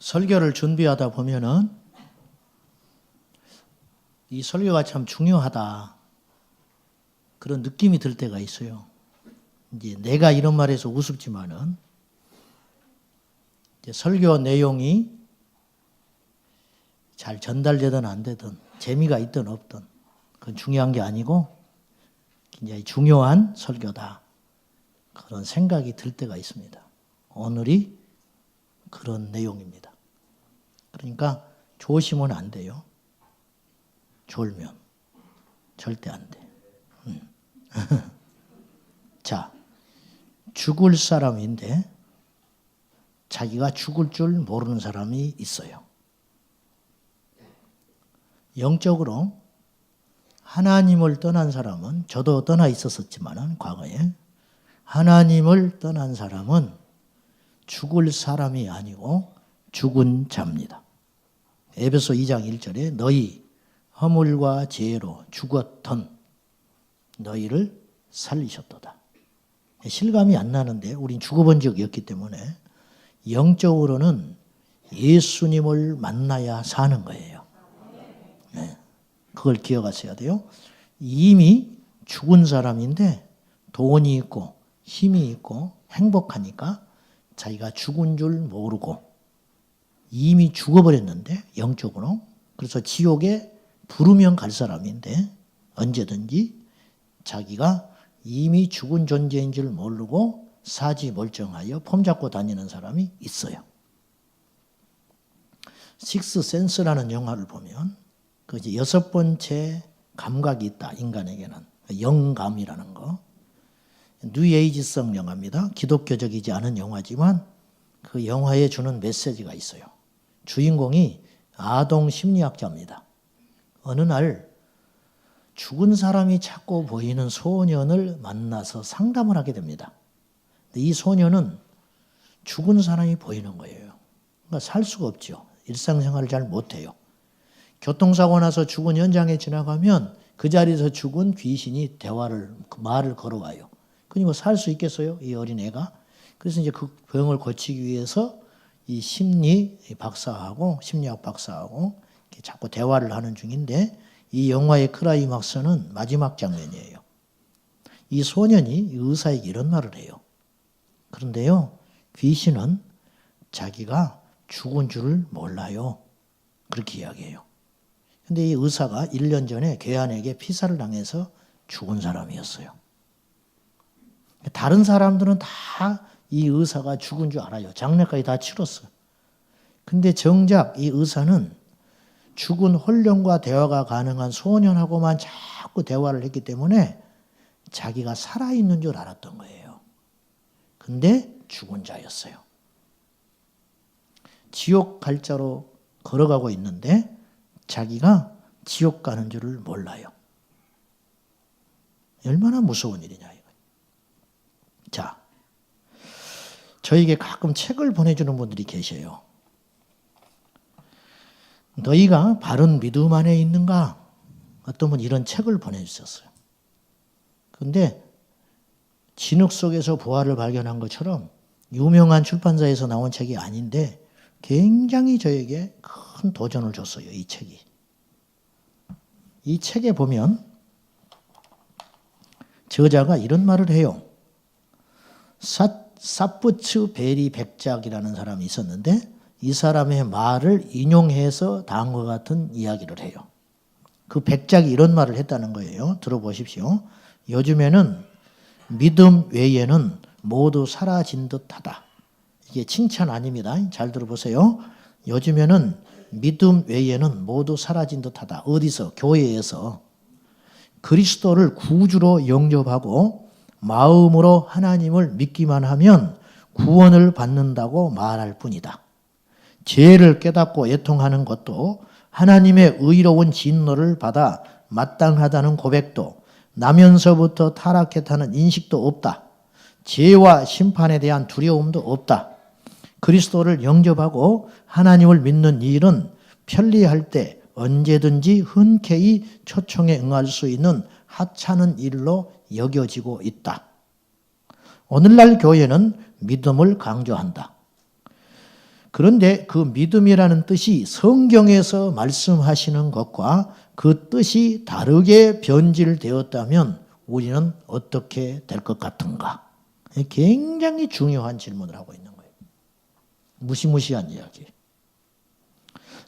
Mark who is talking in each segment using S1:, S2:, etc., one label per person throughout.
S1: 설교를 준비하다 보면은 이 설교가 참 중요하다 그런 느낌이 들 때가 있어요. 이제 내가 이런 말해서 우습지만은 이제 설교 내용이 잘 전달되든 안 되든 재미가 있든 없든 그건 중요한 게 아니고 굉장히 중요한 설교다 그런 생각이 들 때가 있습니다. 오늘이 그런 내용입니다. 그러니까 조심은 안 돼요. 졸면 절대 안 돼. 자, 죽을 사람인데 자기가 죽을 줄 모르는 사람이 있어요. 영적으로 하나님을 떠난 사람은, 저도 떠나 있었지만 과거에 하나님을 떠난 사람은 죽을 사람이 아니고 죽은 자입니다. 에베소 2장 1절에 너희 허물과 죄로 죽었던 너희를 살리셨도다. 실감이 안 나는데 우린 죽어본 적이 없기 때문에 영적으로는 예수님을 만나야 사는 거예요. 네. 그걸 기억하셔야 돼요. 이미 죽은 사람인데 돈이 있고 힘이 있고 행복하니까 자기가 죽은 줄 모르고 이미 죽어버렸는데 영적으로. 그래서 지옥에 부르면 갈 사람인데 언제든지 자기가 이미 죽은 존재인 줄 모르고 사지멀쩡하여 폼잡고 다니는 사람이 있어요. 식스 센스라는 영화를 보면 그 이제 6번째 감각이 있다. 인간에게는 영감이라는 거. 뉴에이지성 영화입니다. 기독교적이지 않은 영화지만 그 영화에 주는 메시지가 있어요. 주인공이 아동 심리학자입니다. 어느 날 죽은 사람이 자꾸 보이는 소년을 만나서 상담을 하게 됩니다. 이 소년은 죽은 사람이 보이는 거예요. 그러니까 살 수가 없죠. 일상생활을 잘 못해요. 교통사고 나서 죽은 현장에 지나가면 그 자리에서 죽은 귀신이 말을 걸어와요. 그니 뭐 살 수 있겠어요? 이 어린애가. 그래서 이제 그 병을 고치기 위해서 이 심리학 박사하고 이렇게 자꾸 대화를 하는 중인데 이 영화의 클라이막스는 마지막 장면이에요. 이 소년이 의사에게 이런 말을 해요. 그런데요, 귀신은 자기가 죽은 줄을 몰라요. 그렇게 이야기해요. 근데 이 의사가 1년 전에 괴한에게 피살을 당해서 죽은 사람이었어요. 다른 사람들은 다 이 의사가 죽은 줄 알아요. 장례까지 다 치렀어요. 근데 정작 이 의사는 죽은 홀령과 대화가 가능한 소년하고만 자꾸 대화를 했기 때문에 자기가 살아있는 줄 알았던 거예요. 근데 죽은 자였어요. 지옥 갈 자로 걸어가고 있는데 자기가 지옥 가는 줄을 몰라요. 얼마나 무서운 일이냐 이거. 자, 저에게 가끔 책을 보내주는 분들이 계셔요. 너희가 바른 믿음 안에 있는가? 어떤 분 이런 책을 보내주셨어요. 그런데 진흙 속에서 부활을 발견한 것처럼 유명한 출판사에서 나온 책이 아닌데 굉장히 저에게 큰 도전을 줬어요. 이 책이. 이 책에 보면 저자가 이런 말을 해요. 사프츠 베리 백작이라는 사람이 있었는데 이 사람의 말을 인용해서 다음과 같은 이야기를 해요. 그 백작이 이런 말을 했다는 거예요. 들어보십시오. 요즘에는 믿음 외에는 모두 사라진 듯하다. 이게 칭찬 아닙니다. 잘 들어보세요. 요즘에는 믿음 외에는 모두 사라진 듯하다. 어디서? 교회에서 그리스도를 구주로 영접하고 마음으로 하나님을 믿기만 하면 구원을 받는다고 말할 뿐이다. 죄를 깨닫고 애통하는 것도 하나님의 의로운 진노를 받아 마땅하다는 고백도 나면서부터 타락했다는 인식도 없다. 죄와 심판에 대한 두려움도 없다. 그리스도를 영접하고 하나님을 믿는 일은 편리할 때 언제든지 흔쾌히 초청에 응할 수 있는 하찮은 일로 여겨지고 있다. 오늘날 교회는 믿음을 강조한다. 그런데 그 믿음이라는 뜻이 성경에서 말씀하시는 것과 그 뜻이 다르게 변질되었다면 우리는 어떻게 될 것 같은가? 굉장히 중요한 질문을 하고 있는 거예요. 무시무시한 이야기.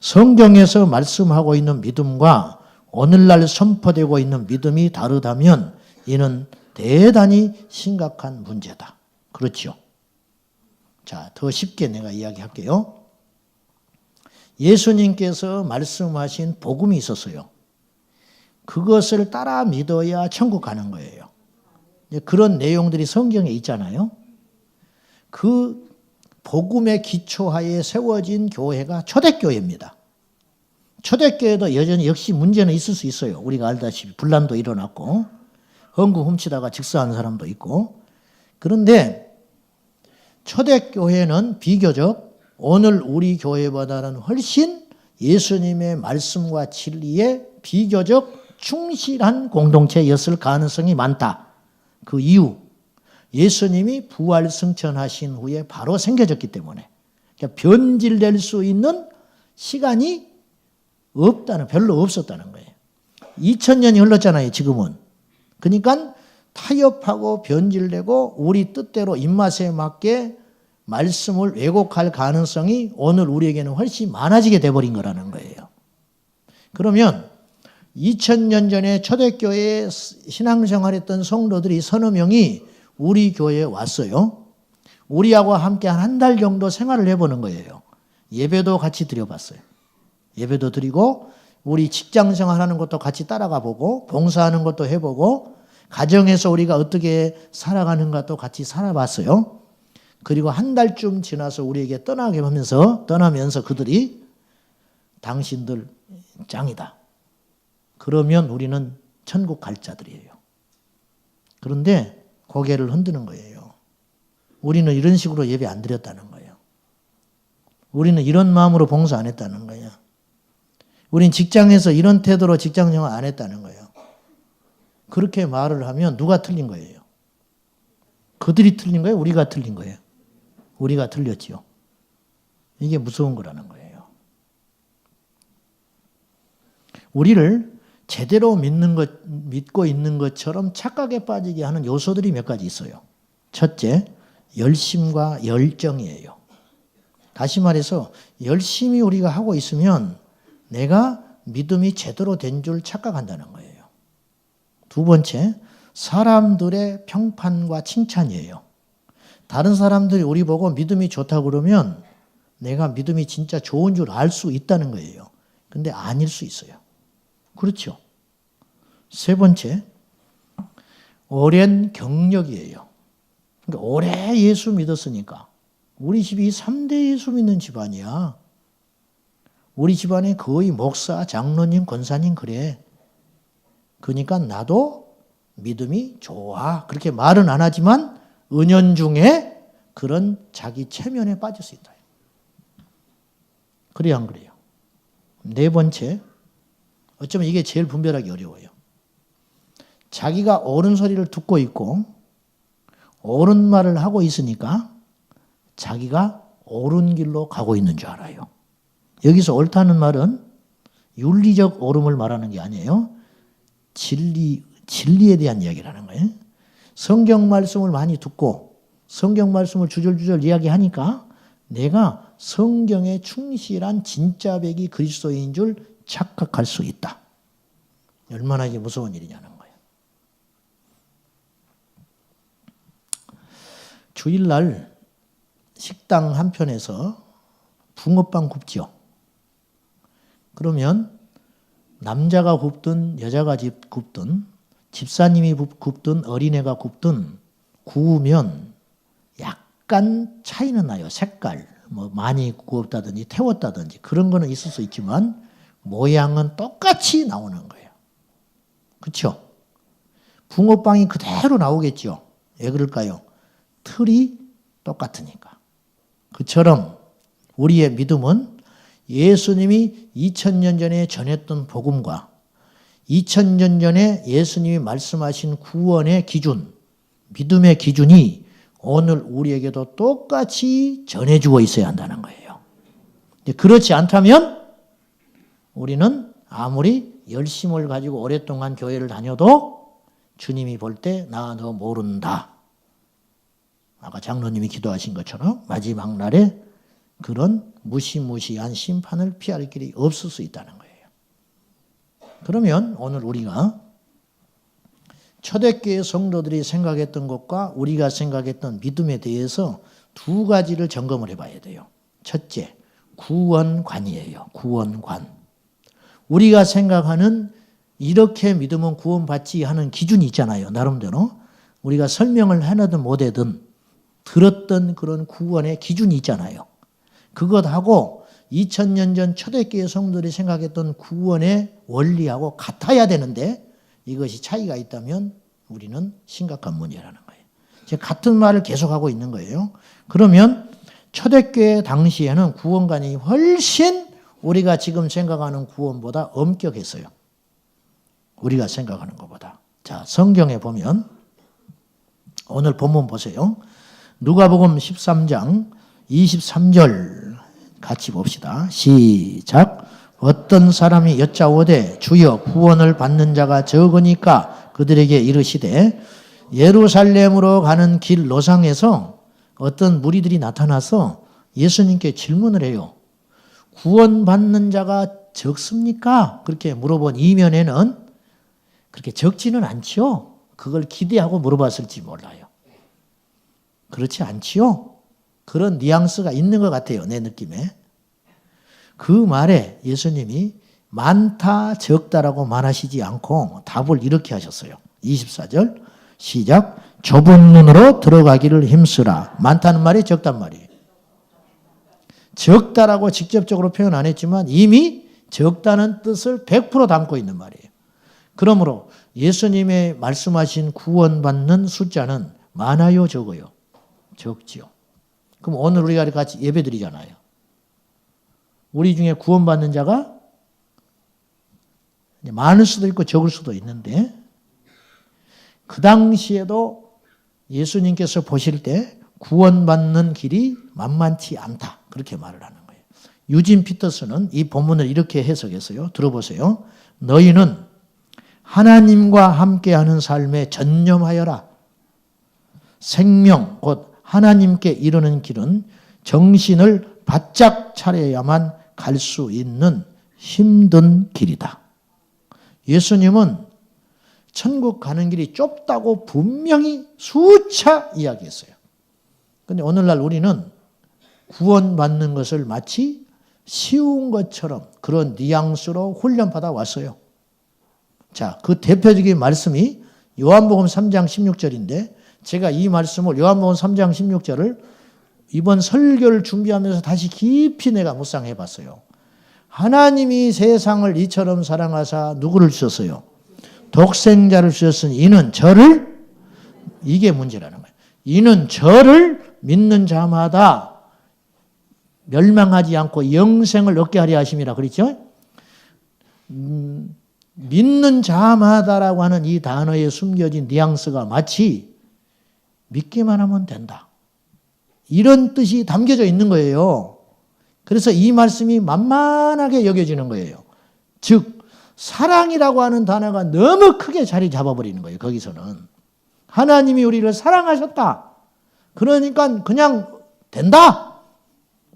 S1: 성경에서 말씀하고 있는 믿음과 오늘날 선포되고 있는 믿음이 다르다면 이는 대단히 심각한 문제다. 그렇죠? 자, 더 쉽게 내가 이야기할게요. 예수님께서 말씀하신 복음이 있었어요. 그것을 따라 믿어야 천국 가는 거예요. 그런 내용들이 성경에 있잖아요. 그 복음의 기초하에 세워진 교회가 초대교회입니다. 초대교회도 여전히 역시 문제는 있을 수 있어요. 우리가 알다시피 분란도 일어났고 헌금 훔치다가 직사한 사람도 있고. 그런데 초대교회는 비교적 오늘 우리 교회보다는 훨씬 예수님의 말씀과 진리에 비교적 충실한 공동체였을 가능성이 많다. 그 이유, 예수님이 부활 승천하신 후에 바로 생겨졌기 때문에 그러니까 변질될 수 있는 시간이 별로 없었다는 거예요. 2000년이 흘렀잖아요, 지금은. 그러니까 타협하고 변질되고 우리 뜻대로 입맛에 맞게 말씀을 왜곡할 가능성이 오늘 우리에게는 훨씬 많아지게 돼버린 거라는 거예요. 그러면 2000년 전에 초대교회에 신앙생활했던 성도들이 서너 명이 우리 교회에 왔어요. 우리하고 함께 한 달 정도 생활을 해보는 거예요. 예배도 같이 드려봤어요. 예배도 드리고 우리 직장생활하는 것도 같이 따라가 보고 봉사하는 것도 해보고 가정에서 우리가 어떻게 살아가는 것도 같이 살아봤어요. 그리고 한 달쯤 지나서 우리에게 떠나면서 그들이 당신들 짱이다. 그러면 우리는 천국 갈 자들이에요. 그런데 고개를 흔드는 거예요. 우리는 이런 식으로 예배 안 드렸다는 거예요. 우리는 이런 마음으로 봉사 안 했다는 거예요. 우린 직장에서 이런 태도로 직장생활 안 했다는 거예요. 그렇게 말을 하면 누가 틀린 거예요? 그들이 틀린 거예요? 우리가 틀린 거예요? 우리가 틀렸지요. 이게 무서운 거라는 거예요. 우리를 제대로 믿고 있는 것처럼 착각에 빠지게 하는 요소들이 몇 가지 있어요. 첫째, 열심과 열정이에요. 다시 말해서 열심히 우리가 하고 있으면 내가 믿음이 제대로 된 줄 착각한다는 거예요. 두 번째, 사람들의 평판과 칭찬이에요. 다른 사람들이 우리 보고 믿음이 좋다고 그러면 내가 믿음이 진짜 좋은 줄 알 수 있다는 거예요. 근데 아닐 수 있어요. 그렇죠. 세 번째, 오랜 경력이에요. 그러니까 오래 예수 믿었으니까. 우리 집이 3대 예수 믿는 집안이야. 우리 집안에 거의 목사, 장로님, 권사님 그래. 그러니까 나도 믿음이 좋아. 그렇게 말은 안 하지만 은연중에 그런 자기 체면에 빠질 수 있다. 그래요, 안 그래요? 네 번째, 어쩌면 이게 제일 분별하기 어려워요. 자기가 옳은 소리를 듣고 있고 옳은 말을 하고 있으니까 자기가 옳은 길로 가고 있는 줄 알아요. 여기서 옳다는 말은 윤리적 옳음을 말하는 게 아니에요. 진리에 대한 이야기라는 거예요. 성경 말씀을 많이 듣고 성경 말씀을 주절주절 이야기하니까 내가 성경에 충실한 진짜 백이 그리스도인 줄 착각할 수 있다. 얼마나 이게 무서운 일이냐는 거예요. 주일날 식당 한편에서 붕어빵 굽죠. 그러면 남자가 굽든 여자가 굽든 집사님이 굽든 어린애가 굽든 구우면 약간 차이는 나요. 색깔, 많이 구웠다든지 태웠다든지 그런 거는 있을 수 있지만 모양은 똑같이 나오는 거예요. 그렇죠? 붕어빵이 그대로 나오겠죠. 왜 그럴까요? 틀이 똑같으니까. 그처럼 우리의 믿음은 예수님이 2000년 전에 전했던 복음과 2000년 전에 예수님이 말씀하신 구원의 기준, 믿음의 기준이 오늘 우리에게도 똑같이 전해주고 있어야 한다는 거예요. 그렇지 않다면 우리는 아무리 열심을 가지고 오랫동안 교회를 다녀도 주님이 볼 때 나 너 모른다. 아까 장로님이 기도하신 것처럼 마지막 날에 그런 무시무시한 심판을 피할 길이 없을 수 있다는 거예요. 그러면 오늘 우리가 초대교회 성도들이 생각했던 것과 우리가 생각했던 믿음에 대해서 두 가지를 점검을 해봐야 돼요. 첫째, 구원관이에요. 구원관. 우리가 생각하는 이렇게 믿으면 구원받지 하는 기준이 있잖아요. 나름대로. 우리가 설명을 하든 못하든 들었던 그런 구원의 기준이 있잖아요. 그것하고 2000년 전 초대교회 성도들이 생각했던 구원의 원리하고 같아야 되는데 이것이 차이가 있다면 우리는 심각한 문제라는 거예요. 제가 같은 말을 계속하고 있는 거예요. 그러면 초대교회 당시에는 구원관이 훨씬 우리가 지금 생각하는 구원보다 엄격했어요. 우리가 생각하는 것보다. 자, 성경에 보면 오늘 본문 보세요. 누가복음 13장 23절 같이 봅시다. 시작. 어떤 사람이 여짜오되 주여 구원을 받는 자가 적으니까 그들에게 이르시되 예루살렘으로 가는 길 노상에서 어떤 무리들이 나타나서 예수님께 질문을 해요. 구원받는 자가 적습니까? 그렇게 물어본 이면에는 그렇게 적지는 않지요. 그걸 기대하고 물어봤을지 몰라요. 그렇지 않지요. 그런 뉘앙스가 있는 것 같아요. 내 느낌에. 그 말에 예수님이 많다 적다라고 말하시지 않고 답을 이렇게 하셨어요. 24절 시작. 좁은 문으로 들어가기를 힘쓰라. 많다는 말이 적단 말이에요. 적다라고 직접적으로 표현 안 했지만 이미 적다는 뜻을 100% 담고 있는 말이에요. 그러므로 예수님의 말씀하신 구원받는 숫자는 많아요, 적어요? 적지요. 그럼 오늘 우리가 같이 예배 드리잖아요. 우리 중에 구원받는 자가 많을 수도 있고 적을 수도 있는데 그 당시에도 예수님께서 보실 때 구원받는 길이 만만치 않다. 그렇게 말을 하는 거예요. 유진 피터스는 이 본문을 이렇게 해석했어요. 들어보세요. 너희는 하나님과 함께하는 삶에 전념하여라. 생명 곧 하나님께 이르는 길은 정신을 바짝 차려야만 갈 수 있는 힘든 길이다. 예수님은 천국 가는 길이 좁다고 분명히 수차 이야기했어요. 그런데 오늘날 우리는 구원받는 것을 마치 쉬운 것처럼 그런 뉘앙스로 훈련받아 왔어요. 자, 그 대표적인 말씀이 요한복음 3장 16절인데 제가 이 말씀을 요한복음 3장 16절을 이번 설교를 준비하면서 다시 깊이 내가 묵상해 봤어요. 하나님이 세상을 이처럼 사랑하사 누구를 주셨어요? 독생자를 주셨으니 이는 저를, 이게 문제라는 거예요. 이는 저를 믿는 자마다 멸망하지 않고 영생을 얻게 하려 하심이라 그랬죠? 믿는 자마다라고 하는 이 단어에 숨겨진 뉘앙스가 마치 믿기만 하면 된다. 이런 뜻이 담겨져 있는 거예요. 그래서 이 말씀이 만만하게 여겨지는 거예요. 즉 사랑이라고 하는 단어가 너무 크게 자리 잡아버리는 거예요. 거기서는. 하나님이 우리를 사랑하셨다. 그러니까 그냥 된다.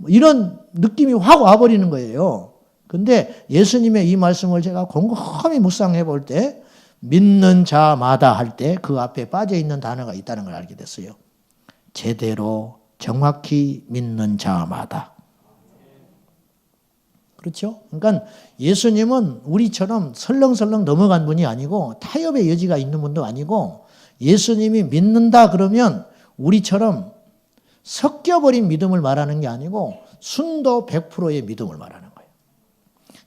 S1: 이런 느낌이 확 와버리는 거예요. 근데 예수님의 이 말씀을 제가 곰곰이 묵상해 볼 때 믿는 자마다 할 때 그 앞에 빠져 있는 단어가 있다는 걸 알게 됐어요. 제대로 정확히 믿는 자마다. 그렇죠? 그러니까 예수님은 우리처럼 설렁설렁 넘어간 분이 아니고 타협의 여지가 있는 분도 아니고 예수님이 믿는다 그러면 우리처럼 섞여버린 믿음을 말하는 게 아니고 순도 100%의 믿음을 말하는 거예요.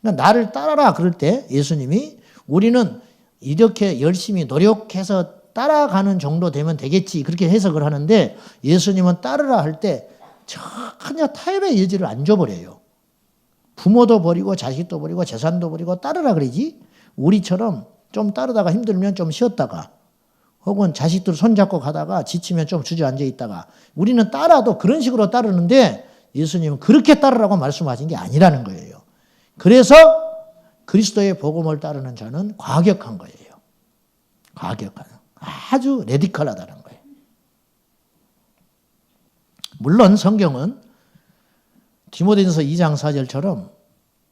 S1: 그러니까 나를 따라라 그럴 때 예수님이 우리는 이렇게 열심히 노력해서 따라가는 정도 되면 되겠지 그렇게 해석을 하는데 예수님은 따르라 할 때 전혀 타협의 여지를 안 줘버려요. 부모도 버리고 자식도 버리고 재산도 버리고 따르라 그러지 우리처럼 좀 따르다가 힘들면 좀 쉬었다가 혹은 자식들 손잡고 가다가 지치면 좀 주저앉아 있다가 우리는 따라도 그런 식으로 따르는데 예수님은 그렇게 따르라고 말씀하신 게 아니라는 거예요. 그래서 그리스도의 복음을 따르는 자는 과격한 거예요. 과격한, 아주 레디컬하다는 거예요. 물론 성경은 디모데전서 2장 4절처럼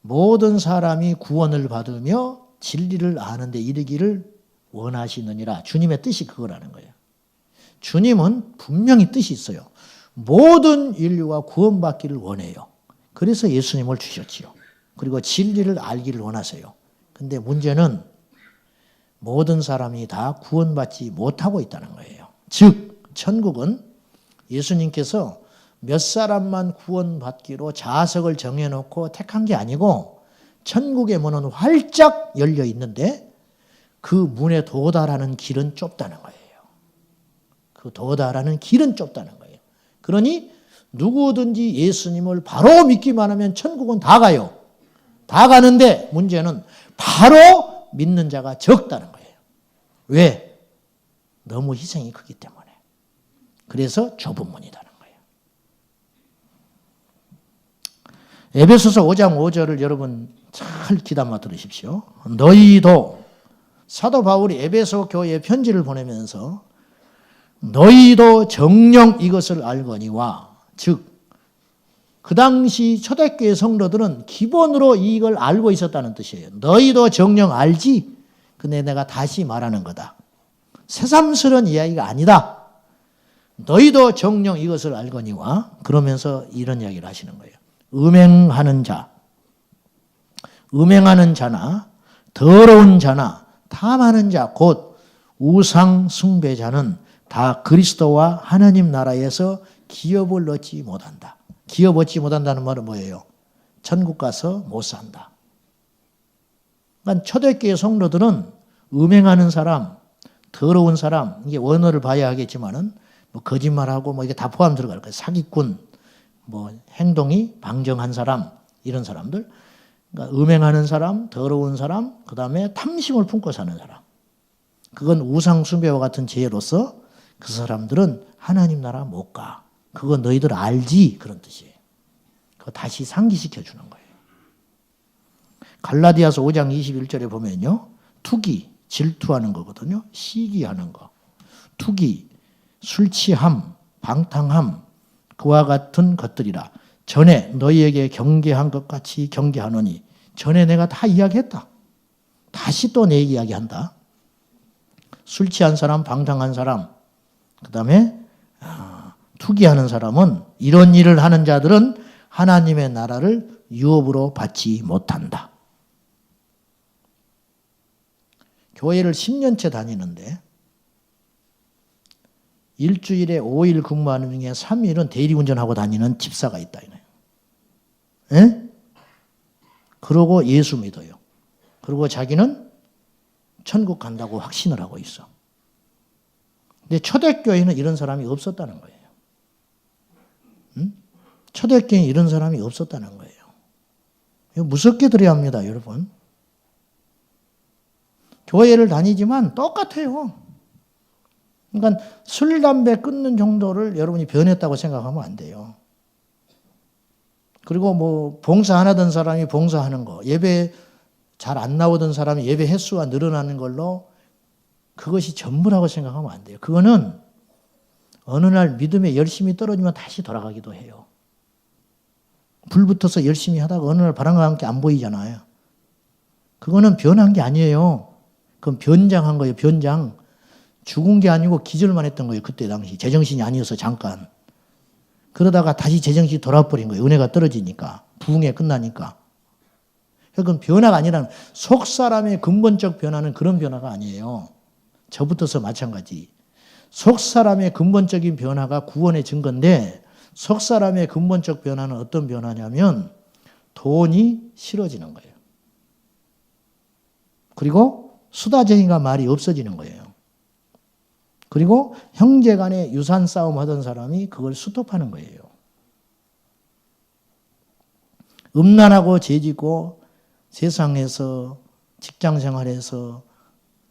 S1: 모든 사람이 구원을 받으며 진리를 아는 데 이르기를 원하시느니라. 주님의 뜻이 그거라는 거예요. 주님은 분명히 뜻이 있어요. 모든 인류가 구원받기를 원해요. 그래서 예수님을 주셨지요. 그리고 진리를 알기를 원하세요. 근데 문제는 모든 사람이 다 구원받지 못하고 있다는 거예요. 즉, 천국은 예수님께서 몇 사람만 구원받기로 자석을 정해놓고 택한 게 아니고 천국의 문은 활짝 열려 있는데 그 문에 도달하는 길은 좁다는 거예요. 그 도달하는 길은 좁다는 거예요. 그러니 누구든지 예수님을 바로 믿기만 하면 천국은 다 가요. 다 가는데 문제는 바로 믿는 자가 적다는 거예요. 왜? 너무 희생이 크기 때문에. 그래서 좁은 문이다는 거예요. 에베소서 5장 5절을 여러분 잘 귀담아 들으십시오. 너희도, 사도 바울이 에베소 교회에 편지를 보내면서 너희도 정녕 이것을 알거니와, 즉 그 당시 초대교회 성도들은 기본으로 이걸 알고 있었다는 뜻이에요. 너희도 정녕 알지? 근데 내가 다시 말하는 거다. 새삼스러운 이야기가 아니다. 너희도 정녕 이것을 알거니와, 그러면서 이런 이야기를 하시는 거예요. 음행하는 자나 더러운 자나 탐하는 자 곧 우상 숭배자는 다 그리스도와 하나님 나라에서 기업을 얻지 못한다. 기업 얻지 못한다는 말은 뭐예요? 천국 가서 못 산다. 그러니까 초대교회 성도들은 음행하는 사람, 더러운 사람, 이게 원어를 봐야 하겠지만은 뭐 거짓말하고 뭐 이게 다 포함 들어갈 거예요. 사기꾼, 뭐 행동이 방정한 사람, 이런 사람들. 그러니까 음행하는 사람, 더러운 사람, 그 다음에 탐심을 품고 사는 사람. 그건 우상 숭배와 같은 죄로서 그 사람들은 하나님 나라 못 가. 그거 너희들 알지? 그런 뜻이에요. 그거 다시 상기시켜 주는 거예요. 갈라디아서 5장 21절에 보면요. 투기, 질투하는 거거든요. 시기하는 거. 투기, 술 취함, 방탕함, 그와 같은 것들이라. 전에 너희에게 경계한 것 같이 경계하노니. 전에 내가 다 이야기했다. 다시 또 내 이야기한다. 술 취한 사람, 방탕한 사람, 그 다음에 투기하는 사람은, 이런 일을 하는 자들은 하나님의 나라를 유업으로 받지 못한다. 교회를 10년째 다니는데 일주일에 5일 근무하는 중에 3일은 대리운전하고 다니는 집사가 있다. 예? 그러고 예수 믿어요. 그리고 자기는 천국 간다고 확신을 하고 있어. 근데 초대교회는 이런 사람이 없었다는 거예요. 초대교회는 이런 사람이 없었다는 거예요. 이거 무섭게 들어야 합니다, 여러분. 교회를 다니지만 똑같아요. 그러니까 술, 담배 끊는 정도를 여러분이 변했다고 생각하면 안 돼요. 그리고 뭐 봉사 안 하던 사람이 봉사하는 거, 예배 잘 안 나오던 사람이 예배 횟수가 늘어나는 걸로 그것이 전부라고 생각하면 안 돼요. 그거는 어느 날 믿음에 열심히 떨어지면 다시 돌아가기도 해요. 불 붙어서 열심히 하다가 어느 날 바람과 함께 안 보이잖아요. 그거는 변한 게 아니에요. 그건 변장한 거예요. 변장. 죽은 게 아니고 기절만 했던 거예요. 그때 당시. 제정신이 아니어서 잠깐. 그러다가 다시 제정신이 돌아버린 거예요. 은혜가 떨어지니까. 부흥에 끝나니까. 그건 변화가 아니라 속 사람의 근본적 변화는 그런 변화가 아니에요. 저부터서 마찬가지. 속 사람의 근본적인 변화가 구원의 증거인데 속 사람의 근본적 변화는 어떤 변화냐면 돈이 싫어지는 거예요. 그리고 수다쟁이가 말이 없어지는 거예요. 그리고 형제 간에 유산 싸움 하던 사람이 그걸 스톱하는 거예요. 음란하고 죄짓고 세상에서 직장 생활에서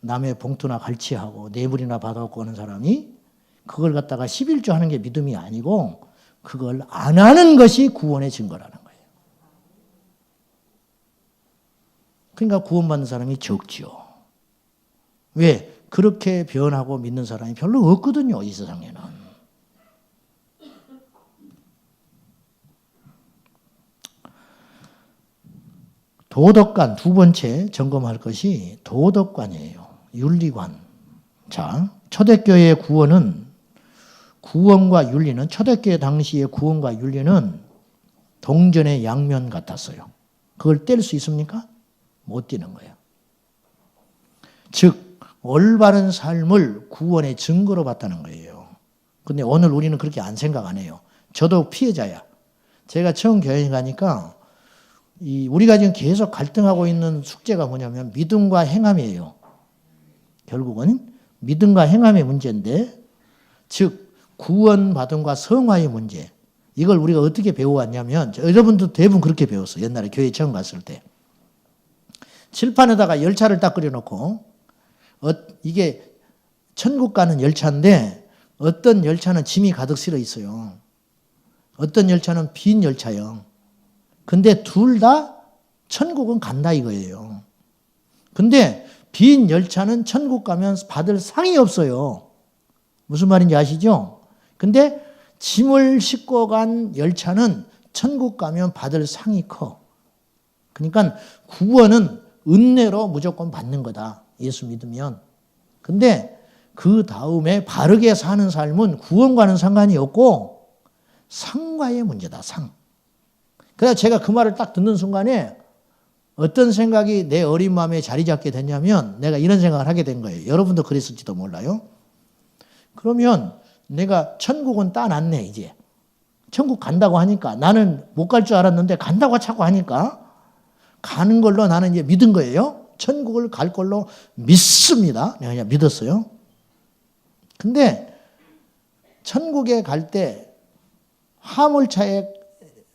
S1: 남의 봉투나 갈취하고 뇌물이나 받아갖고 오는 사람이 그걸 갖다가 11조 하는 게 믿음이 아니고 그걸 안 하는 것이 구원의 증거라는 거예요. 그러니까 구원받는 사람이 적지요. 왜? 그렇게 변하고 믿는 사람이 별로 없거든요, 이 세상에는. 도덕관, 두 번째 점검할 것이 도덕관이에요. 윤리관. 자, 초대교회의 구원과 윤리는, 초대교회 당시의 구원과 윤리는 동전의 양면 같았어요. 그걸 뗄 수 있습니까? 못 떼는 거예요. 즉, 올바른 삶을 구원의 증거로 봤다는 거예요. 근데 오늘 우리는 그렇게 안 생각 안 해요. 저도 피해자야. 제가 처음 교회 가니까 우리가 지금 계속 갈등하고 있는 숙제가 뭐냐면 믿음과 행함이에요. 결국은 믿음과 행함의 문제인데, 즉 구원받음과 성화의 문제. 이걸 우리가 어떻게 배워왔냐면, 여러분도 대부분 그렇게 배웠어요. 옛날에 교회 처음 갔을 때. 칠판에다가 열차를 딱 그려놓고, 이게 천국 가는 열차인데 어떤 열차는 짐이 가득 실어 있어요. 어떤 열차는 빈 열차예요. 근데 둘 다 천국은 간다 이거예요. 근데 빈 열차는 천국 가면 받을 상이 없어요. 무슨 말인지 아시죠? 근데 짐을 싣고 간 열차는 천국 가면 받을 상이 커. 그러니까 구원은 은혜로 무조건 받는 거다. 예수 믿으면. 근데 그 다음에 바르게 사는 삶은 구원과는 상관이 없고 상과의 문제다. 상. 그래서 제가 그 말을 딱 듣는 순간에 어떤 생각이 내 어린 마음에 자리 잡게 됐냐면, 내가 이런 생각을 하게 된 거예요. 여러분도 그랬을지도 몰라요. 그러면 내가 천국은 따놨네 이제. 천국 간다고 하니까, 나는 못 갈 줄 알았는데 간다고 자꾸 하니까 가는 걸로 나는 이제 믿은 거예요. 천국을 갈 걸로 믿습니다. 내가 그냥 믿었어요. 근데 천국에 갈 때 화물차에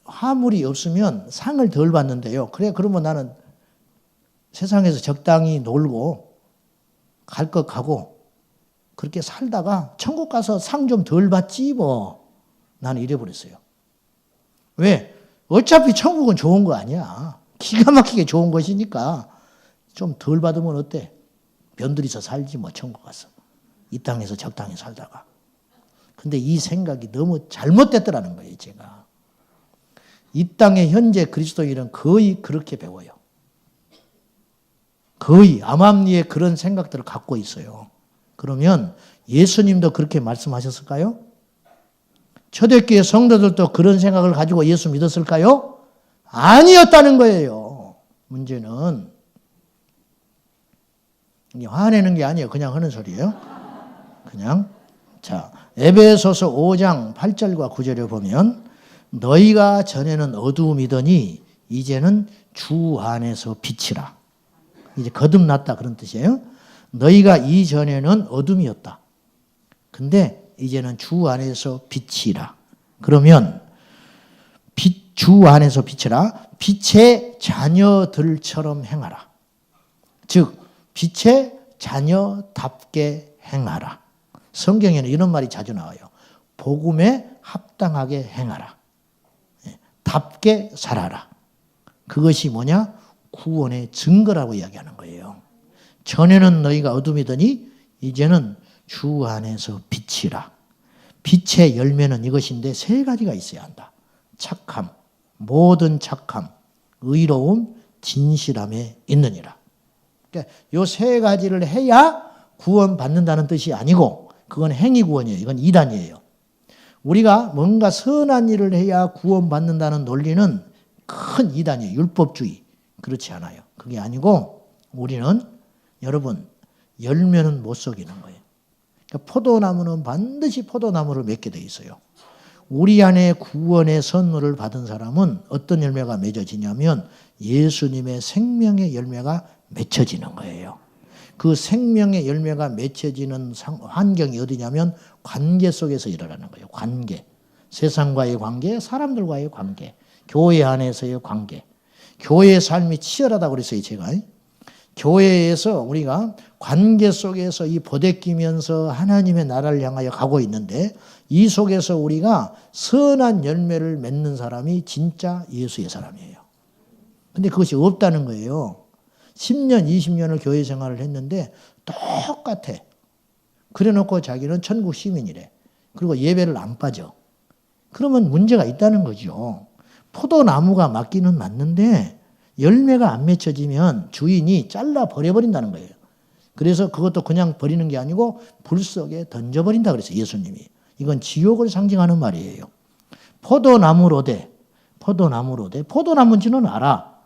S1: 화물이 없으면 상을 덜 받는데요. 그래, 그러면 나는 세상에서 적당히 놀고 갈 것 가고 그렇게 살다가 천국 가서 상 좀 덜 받지 뭐. 나는 이래버렸어요. 왜? 어차피 천국은 좋은 거 아니야. 기가 막히게 좋은 것이니까 좀 덜 받으면 어때? 변두리서 살지 뭐, 천국 가서. 이 땅에서 적당히 살다가. 근데 이 생각이 너무 잘못됐더라는 거예요, 제가. 이 땅의 현재 그리스도인은 거의 그렇게 배워요. 거의 암암리에 그런 생각들을 갖고 있어요. 그러면 예수님도 그렇게 말씀하셨을까요? 초대교회 성도들도 그런 생각을 가지고 예수 믿었을까요? 아니었다는 거예요. 문제는 이게 화내는 게 아니에요. 그냥 하는 소리예요. 그냥. 자, 에베소서 5장 8절과 9절에 보면, 너희가 전에는 어두움이더니 이제는 주 안에서 빛이라. 이제 거듭났다 그런 뜻이에요. 너희가 이전에는 어둠이었다. 근데 이제는 주 안에서 빛이라. 그러면 주 안에서 빛이라. 빛의 자녀들처럼 행하라. 즉 빛의 자녀답게 행하라. 성경에는 이런 말이 자주 나와요. 복음에 합당하게 행하라. 답게 살아라. 그것이 뭐냐? 구원의 증거라고 이야기하는 거예요. 전에는 너희가 어둠이더니 이제는 주 안에서 빛이라. 빛의 열매는 이것인데 세 가지가 있어야 한다. 착함, 모든 착함, 의로움, 진실함에 있느니라. 그러니까 이 세 가지를 해야 구원받는다는 뜻이 아니고, 그건 행위구원이에요. 이건 이단이에요. 우리가 뭔가 선한 일을 해야 구원받는다는 논리는 큰 이단이에요. 율법주의. 그렇지 않아요. 그게 아니고 우리는, 여러분, 열매는 못 속이는 거예요. 그러니까 포도나무는 반드시 포도나무를 맺게 돼 있어요. 우리 안에 구원의 선물을 받은 사람은 어떤 열매가 맺어지냐면 예수님의 생명의 열매가 맺혀지는 거예요. 그 생명의 열매가 맺혀지는 환경이 어디냐면 관계 속에서 일어나는 거예요. 관계. 세상과의 관계, 사람들과의 관계, 교회 안에서의 관계. 교회의 삶이 치열하다고 그랬어요, 제가. 교회에서 우리가 관계 속에서 이 보대끼면서 하나님의 나라를 향하여 가고 있는데, 이 속에서 우리가 선한 열매를 맺는 사람이 진짜 예수의 사람이에요. 근데 그것이 없다는 거예요. 10년, 20년을 교회 생활을 했는데 똑같아. 그래 놓고 자기는 천국 시민이래. 그리고 예배를 안 빠져. 그러면 문제가 있다는 거죠. 포도나무가 맞기는 맞는데 열매가 안 맺혀지면 주인이 잘라 버려버린다는 거예요. 그래서 그것도 그냥 버리는 게 아니고 불 속에 던져버린다 그랬어요. 예수님이. 이건 지옥을 상징하는 말이에요. 포도나무로 돼. 포도나무인지는 알아.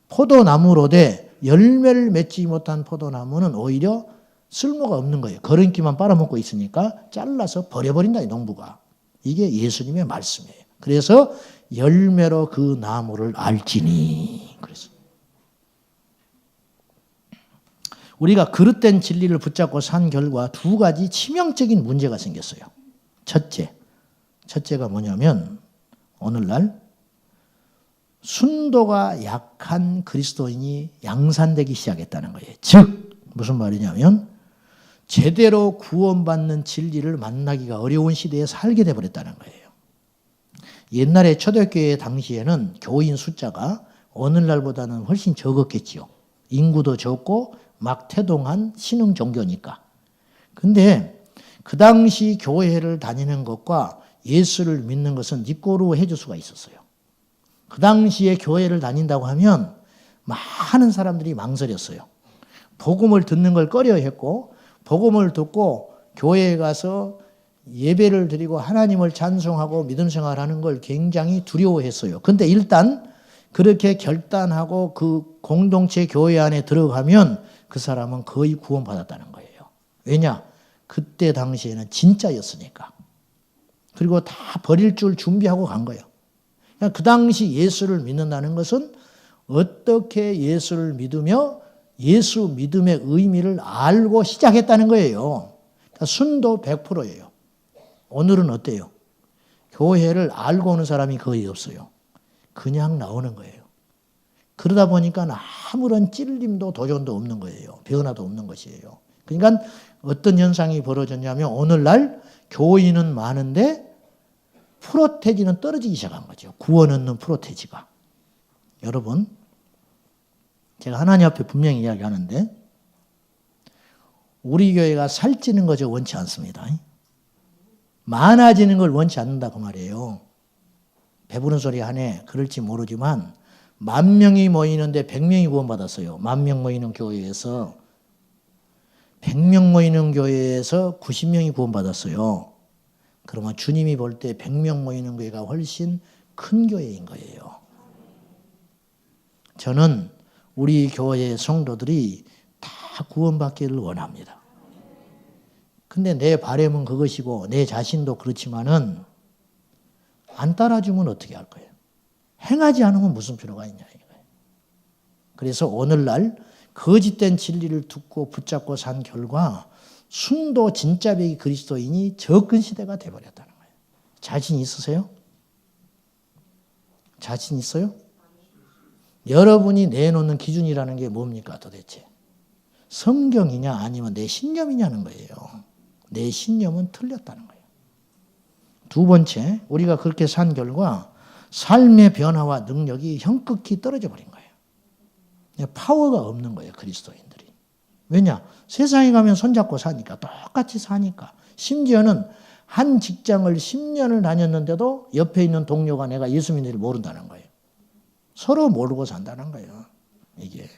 S1: 포도나무로 돼 열매를 맺지 못한 포도나무는 오히려 쓸모가 없는 거예요. 거름기만 빨아먹고 있으니까 잘라서 버려버린다, 이 농부가. 이게 예수님의 말씀이에요. 그래서 열매로 그 나무를 알지니. 그래서 우리가 그릇된 진리를 붙잡고 산 결과 두 가지 치명적인 문제가 생겼어요. 첫째가 뭐냐면 오늘날 순도가 약한 그리스도인이 양산되기 시작했다는 거예요. 즉 무슨 말이냐면 제대로 구원받는 진리를 만나기가 어려운 시대에 살게 돼버렸다는 거예요. 옛날에 초대교회 당시에는 교인 숫자가 오늘날보다는 훨씬 적었겠지요. 인구도 적고 막 태동한 신흥 종교니까. 근데 그 당시 교회를 다니는 것과 예수를 믿는 것은 니꼬로 해줄 수가 있었어요. 그 당시에 교회를 다닌다고 하면 많은 사람들이 망설였어요. 복음을 듣는 걸 꺼려했고 복음을 듣고 교회에 가서 예배를 드리고 하나님을 찬송하고 믿음 생활하는 걸 굉장히 두려워했어요. 근데 일단 그렇게 결단하고 그 공동체 교회 안에 들어가면 그 사람은 거의 구원받았다는 거예요. 왜냐? 그때 당시에는 진짜였으니까. 그리고 다 버릴 줄 준비하고 간 거예요. 그 당시 예수를 믿는다는 것은 어떻게 예수를 믿으며 예수 믿음의 의미를 알고 시작했다는 거예요. 그러니까 순도 100%예요. 오늘은 어때요? 교회를 알고 오는 사람이 거의 없어요. 그냥 나오는 거예요. 그러다 보니까 아무런 찔림도 도전도 없는 거예요. 변화도 없는 것이에요. 그러니까 어떤 현상이 벌어졌냐면 오늘날 교인은 많은데 프로테지는 떨어지기 시작한 거죠. 구원 얻는 프로테지가. 여러분, 제가 하나님 앞에 분명히 이야기하는데 우리 교회가 살찌는 거 저 원치 않습니다. 많아지는 걸 원치 않는다 그 말이에요. 배부른 소리 하네. 그럴지 모르지만 10,000명이 모이는데 100명이 구원받았어요. 10,000명 모이는 교회에서 100명 모이는 교회에서 90명이 구원받았어요. 그러면 주님이 볼 때 100명 모이는 교회가 훨씬 큰 교회인 거예요. 저는 우리 교회 성도들이 다 구원받기를 원합니다. 근데 내 바람은 그것이고 내 자신도 그렇지만은 안 따라주면 어떻게 할 거예요? 행하지 않으면 무슨 필요가 있냐 이거예요. 그래서 오늘날 거짓된 진리를 듣고 붙잡고 산 결과 순도 진짜배기 그리스도인이 적은 시대가 돼버렸다는 거예요. 자신 있으세요? 자신 있어요? 여러분이 내놓는 기준이라는 게 뭡니까 도대체? 성경이냐 아니면 내 신념이냐는 거예요. 내 신념은 틀렸다는 거예요. 두 번째, 우리가 그렇게 산 결과 삶의 변화와 능력이 형극히 떨어져 버린 거예요. 파워가 없는 거예요, 그리스도인들이. 왜냐? 세상에 가면 손잡고 사니까, 똑같이 사니까. 심지어는 한 직장을 10년을 다녔는데도 옆에 있는 동료가 내가 예수 믿는 줄 모른다는 거예요. 서로 모르고 산다는 거예요, 이게.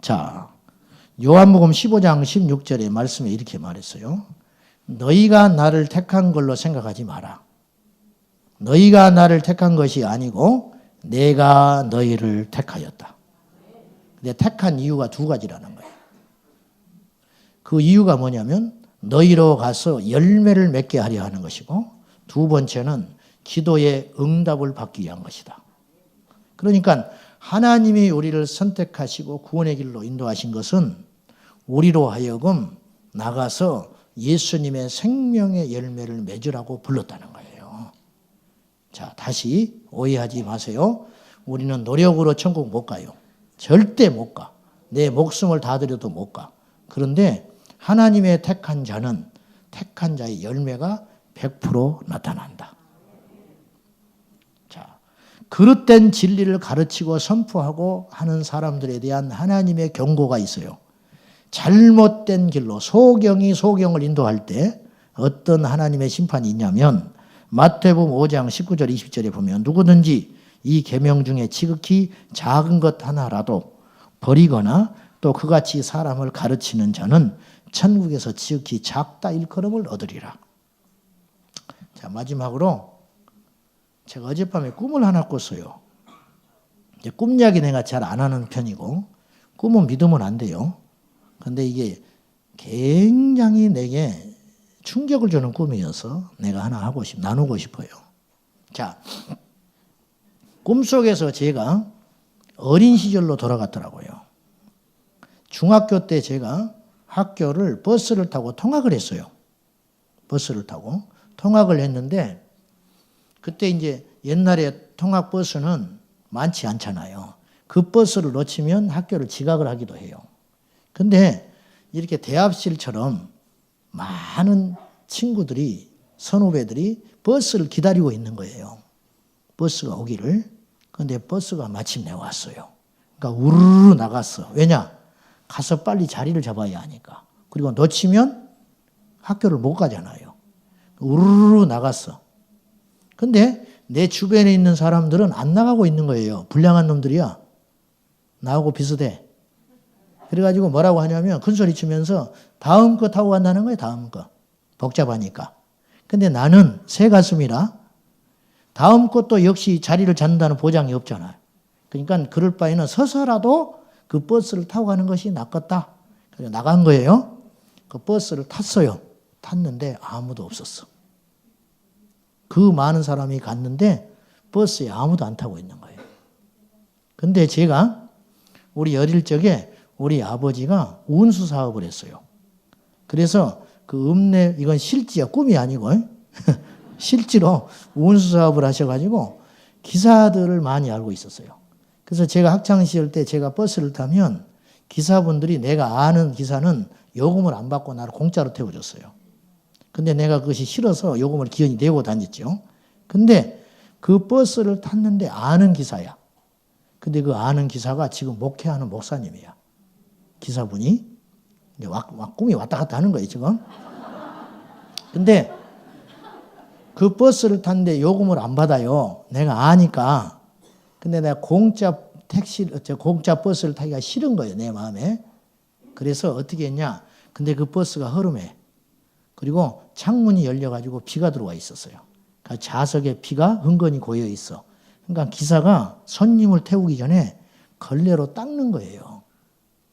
S1: 자, 요한복음 15장 16절의 말씀에 이렇게 말했어요. 너희가 나를 택한 걸로 생각하지 마라. 너희가 나를 택한 것이 아니고 내가 너희를 택하였다. 근데 택한 이유가 두 가지라는 거예요. 그 이유가 뭐냐면 너희로 가서 열매를 맺게 하려 하는 것이고 두 번째는 기도의 응답을 받기 위한 것이다. 그러니까 하나님이 우리를 선택하시고 구원의 길로 인도하신 것은 우리로 하여금 나가서 예수님의 생명의 열매를 맺으라고 불렀다는 거예요. 자, 다시 오해하지 마세요. 우리는 노력으로 천국 못 가요. 절대 못 가. 내 목숨을 다 들여도 못 가. 그런데 하나님의 택한 자는 택한 자의 열매가 100% 나타난다. 자, 그릇된 진리를 가르치고 선포하고 하는 사람들에 대한 하나님의 경고가 있어요. 잘못된 길로 소경이 소경을 인도할 때 어떤 하나님의 심판이 있냐면 마태복음 5장 19절 20절에 보면 누구든지 이 계명 중에 지극히 작은 것 하나라도 버리거나 또 그같이 사람을 가르치는 자는 천국에서 지극히 작다 일컬음을 얻으리라. 자, 마지막으로 제가 어젯밤에 꿈을 하나 꿨어요. 꿈 이야기 내가 잘 안 하는 편이고 꿈은 믿으면 안 돼요. 근데 이게 굉장히 내게 충격을 주는 꿈이어서 내가 하나 나누고 싶어요. 자, 꿈속에서 제가 어린 시절로 돌아갔더라고요. 중학교 때 제가 학교를 버스를 타고 통학을 했어요. 버스를 타고 통학을 했는데 그때 이제 옛날에 통학 버스는 많지 않잖아요. 그 버스를 놓치면 학교를 지각을 하기도 해요. 근데 이렇게 대합실처럼 많은 친구들이, 선후배들이 버스를 기다리고 있는 거예요. 버스가 오기를. 근데 버스가 마침내 왔어요. 그러니까 우르르 나갔어. 왜냐? 가서 빨리 자리를 잡아야 하니까. 그리고 놓치면 학교를 못 가잖아요. 우르르 나갔어. 근데 내 주변에 있는 사람들은 안 나가고 있는 거예요. 불량한 놈들이야. 나하고 비슷해. 그래가지고 뭐라고 하냐면 큰소리 치면서 다음 거 타고 간다는 거예요. 다음 거. 복잡하니까. 근데 나는 새 가슴이라 다음 것도 역시 자리를 잡는다는 보장이 없잖아요. 그러니까 그럴 바에는 서서라도 그 버스를 타고 가는 것이 낫겠다. 그래서 나간 거예요. 그 버스를 탔어요. 탔는데 아무도 없었어. 그 많은 사람이 갔는데 버스에 아무도 안 타고 있는 거예요. 근데 제가 우리 어릴 적에 우리 아버지가 운수 사업을 했어요. 그래서 그 이건 실지야, 꿈이 아니고 실제로 운수 사업을 하셔가지고 기사들을 많이 알고 있었어요. 그래서 제가 학창시절 때 제가 버스를 타면 기사분들이 내가 아는 기사는 요금을 안 받고 나를 공짜로 태워줬어요. 근데 내가 그것이 싫어서 요금을 기어이 내고 다녔죠. 근데 그 버스를 탔는데 아는 기사야. 근데 그 아는 기사가 지금 목회하는 목사님이야. 기사분이. 이제 꿈이 왔다 갔다 하는 거예요, 지금. 근데 그 버스를 탔는데 요금을 안 받아요. 내가 아니까. 근데 내가 공짜 버스를 타기가 싫은 거예요, 내 마음에. 그래서 어떻게 했냐. 근데 그 버스가 허름해. 그리고 창문이 열려가지고 비가 들어와 있었어요. 그러니까 좌석에 비가 흥건히 고여 있어. 그러니까 기사가 손님을 태우기 전에 걸레로 닦는 거예요.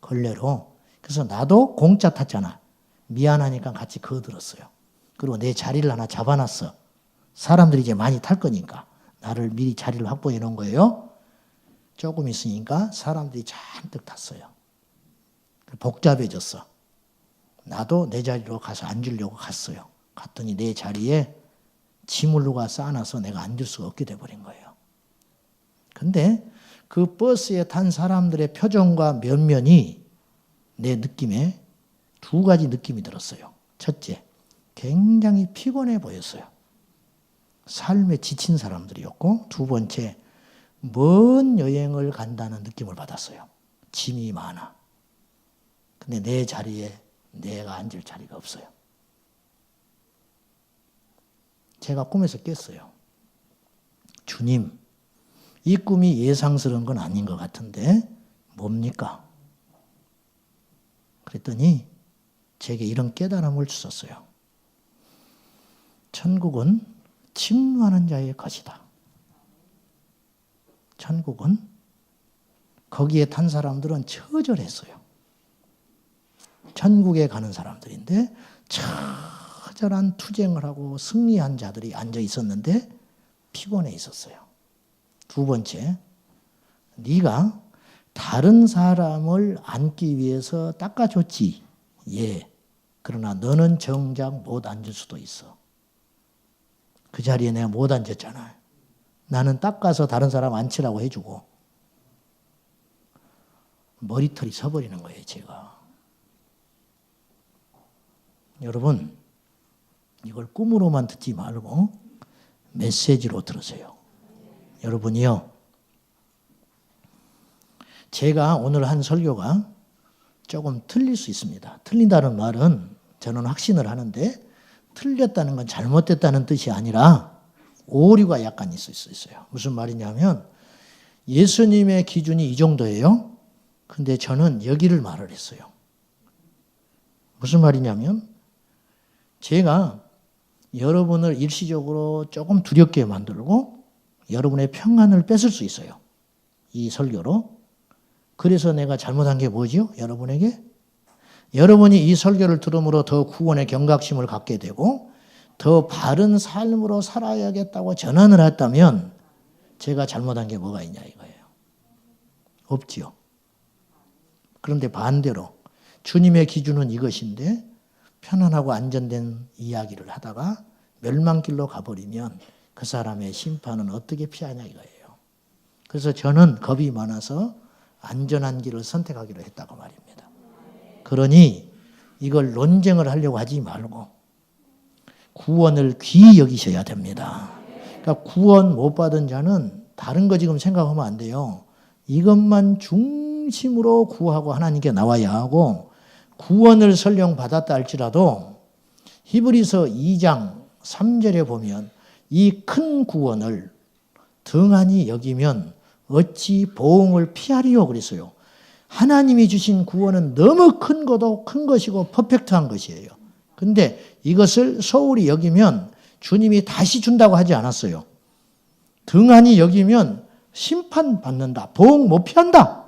S1: 걸레로. 그래서 나도 공짜 탔잖아. 미안하니까 같이 거들었어요. 그리고 내 자리를 하나 잡아놨어. 사람들이 이제 많이 탈 거니까. 나를 미리 자리를 확보해 놓은 거예요. 조금 있으니까 사람들이 잔뜩 탔어요. 복잡해졌어. 나도 내 자리로 가서 앉으려고 갔어요. 갔더니 내 자리에 짐을 누가 쌓아놔서 내가 앉을 수가 없게 돼버린 거예요. 근데 그 버스에 탄 사람들의 표정과 면면이 내 느낌에 두 가지 느낌이 들었어요. 첫째, 굉장히 피곤해 보였어요. 삶에 지친 사람들이었고, 두 번째, 먼 여행을 간다는 느낌을 받았어요. 짐이 많아. 근데 내 자리에 내가 앉을 자리가 없어요. 제가 꿈에서 깼어요. 주님, 이 꿈이 예상스러운 건 아닌 것 같은데 뭡니까? 그랬더니 제게 이런 깨달음을 주셨어요. 천국은 침노하는 자의 것이다. 천국은 거기에 탄 사람들은 처절했어요. 천국에 가는 사람들인데 처절한 투쟁을 하고 승리한 자들이 앉아 있었는데 피곤해 있었어요. 두 번째, 네가 다른 사람을 앉기 위해서 닦아줬지. 예. 그러나 너는 정작 못 앉을 수도 있어. 그 자리에 내가 못 앉았잖아요. 나는 닦아서 다른 사람 앉히라고 해주고 머리털이 서버리는 거예요, 제가. 여러분, 이걸 꿈으로만 듣지 말고 메시지로 들으세요. 여러분이요, 제가 오늘 한 설교가 조금 틀릴 수 있습니다. 틀린다는 말은 저는 확신을 하는데 틀렸다는 건 잘못됐다는 뜻이 아니라 오류가 약간 있을 수 있어요. 무슨 말이냐면 예수님의 기준이 이 정도예요. 근데 저는 여기를 말을 했어요. 무슨 말이냐면 제가 여러분을 일시적으로 조금 두렵게 만들고 여러분의 평안을 뺏을 수 있어요. 이 설교로. 그래서 내가 잘못한 게 뭐죠? 여러분에게? 여러분이 이 설교를 들음으로 더 구원의 경각심을 갖게 되고 더 바른 삶으로 살아야겠다고 전환을 했다면 제가 잘못한 게 뭐가 있냐 이거예요. 없지요. 그런데 반대로 주님의 기준은 이것인데 편안하고 안전된 이야기를 하다가 멸망길로 가버리면 그 사람의 심판은 어떻게 피하냐 이거예요. 그래서 저는 겁이 많아서 안전한 길을 선택하기로 했다고 말입니다. 그러니 이걸 논쟁을 하려고 하지 말고 구원을 귀히 여기셔야 됩니다. 그러니까 구원 못 받은 자는 다른 거 지금 생각하면 안 돼요. 이것만 중심으로 구하고 하나님께 나와야 하고 구원을 설령 받았다 할지라도 히브리서 2장 3절에 보면 이 큰 구원을 등한히 여기면 어찌 보응을 피하리요 그랬어요. 하나님이 주신 구원은 너무 큰 것이고 퍼펙트한 것이에요. 근데 이것을 소홀히 여기면 주님이 다시 준다고 하지 않았어요. 등한히 여기면 심판받는다. 보응 못 피한다.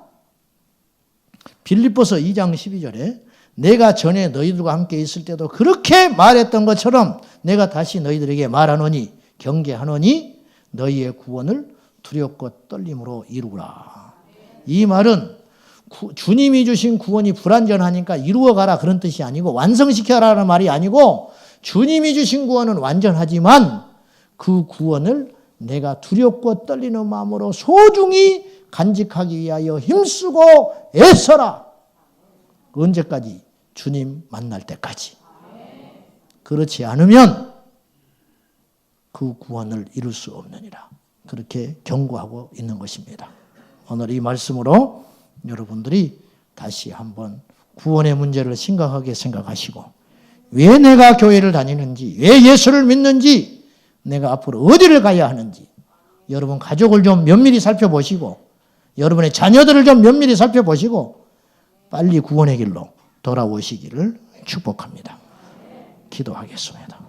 S1: 빌립보서 2장 12절에 내가 전에 너희들과 함께 있을 때도 그렇게 말했던 것처럼 내가 다시 너희들에게 말하노니 경계하노니 너희의 구원을 두렵고 떨림으로 이루라. 이 말은 주님이 주신 구원이 불완전하니까 이루어가라 그런 뜻이 아니고 완성시켜라는 말이 아니고 주님이 주신 구원은 완전하지만 그 구원을 내가 두렵고 떨리는 마음으로 소중히 간직하기 위하여 힘쓰고 애써라. 언제까지? 주님 만날 때까지. 그렇지 않으면 그 구원을 이룰 수 없느니라. 그렇게 경고하고 있는 것입니다. 오늘 이 말씀으로 여러분들이 다시 한번 구원의 문제를 심각하게 생각하시고 왜 내가 교회를 다니는지, 왜 예수를 믿는지, 내가 앞으로 어디를 가야 하는지 여러분 가족을 좀 면밀히 살펴보시고 여러분의 자녀들을 좀 면밀히 살펴보시고 빨리 구원의 길로 돌아오시기를 축복합니다. 기도하겠습니다.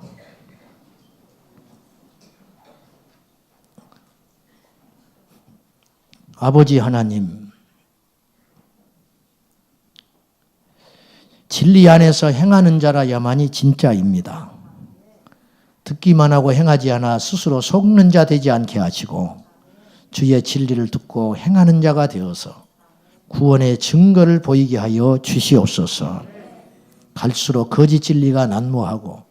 S1: 아버지 하나님, 진리 안에서 행하는 자라야만이 진짜입니다. 듣기만 하고 행하지 않아 스스로 속는 자 되지 않게 하시고 주의 진리를 듣고 행하는 자가 되어서 구원의 증거를 보이게 하여 주시옵소서. 갈수록 거짓 진리가 난무하고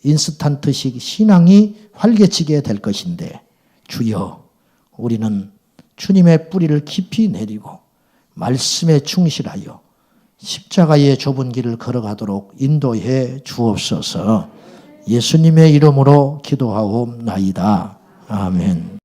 S1: 인스턴트식 신앙이 활개치게 될 것인데 주여, 우리는 주님의 뿌리를 깊이 내리고 말씀에 충실하여 십자가의 좁은 길을 걸어가도록 인도해 주옵소서. 예수님의 이름으로 기도하옵나이다. 아멘.